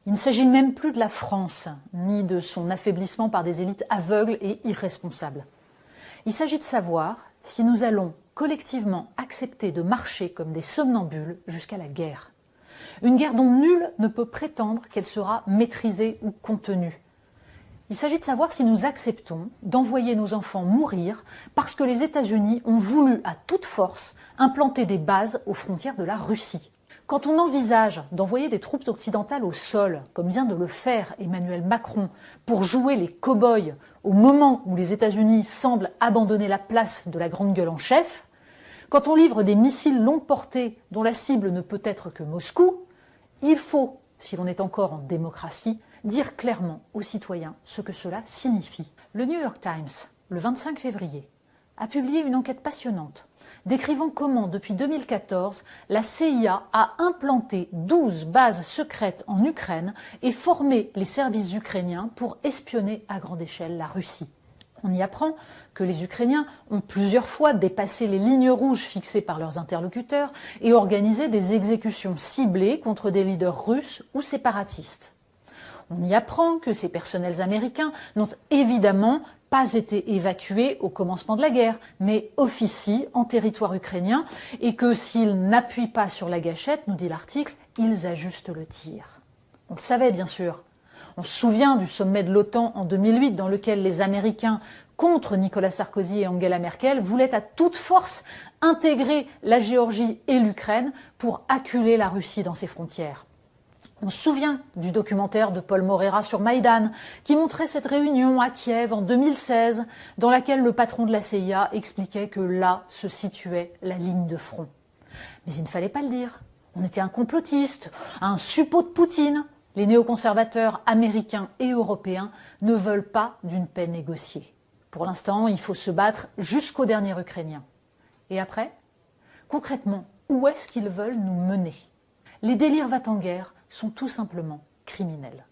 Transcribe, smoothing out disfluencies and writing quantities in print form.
Il ne s'agit même plus de la France, ni de son affaiblissement par des élites aveugles et irresponsables. Il s'agit de savoir si nous allons collectivement accepter de marcher comme des somnambules jusqu'à la guerre. Une guerre dont nul ne peut prétendre qu'elle sera maîtrisée ou contenue. Il s'agit de savoir si nous acceptons d'envoyer nos enfants mourir parce que les États-Unis ont voulu à toute force implanter des bases aux frontières de la Russie. Quand on envisage d'envoyer des troupes occidentales au sol, comme vient de le faire Emmanuel Macron, pour jouer les cow-boys au moment où les États-Unis semblent abandonner la place de la grande gueule en chef, quand on livre des missiles longue portée dont la cible ne peut être que Moscou, il faut, si l'on est encore en démocratie, dire clairement aux citoyens ce que cela signifie. Le New York Times, le 25 février, a publié une enquête passionnante décrivant comment, depuis 2014, la CIA a implanté 12 bases secrètes en Ukraine et formé les services ukrainiens pour espionner à grande échelle la Russie. On y apprend que les Ukrainiens ont plusieurs fois dépassé les lignes rouges fixées par leurs interlocuteurs et organisé des exécutions ciblées contre des leaders russes ou séparatistes. On y apprend que ces personnels américains n'ont évidemment pas été évacués au commencement de la guerre, mais officient en territoire ukrainien et que s'ils n'appuient pas sur la gâchette, nous dit l'article, ils ajustent le tir. On le savait bien sûr. On se souvient du sommet de l'OTAN en 2008 dans lequel les Américains, contre Nicolas Sarkozy et Angela Merkel, voulaient à toute force intégrer la Géorgie et l'Ukraine pour acculer la Russie dans ses frontières. On se souvient du documentaire de Paul Moreira sur Maïdan, qui montrait cette réunion à Kiev en 2016, dans laquelle le patron de la CIA expliquait que là se situait la ligne de front. Mais il ne fallait pas le dire. On était un complotiste, un suppôt de Poutine. Les néoconservateurs américains et européens ne veulent pas d'une paix négociée. Pour l'instant, il faut se battre jusqu'au dernier Ukrainien. Et après, concrètement, où est-ce qu'ils veulent nous mener ? Les délires va-t-en-guerre sont tout simplement criminels.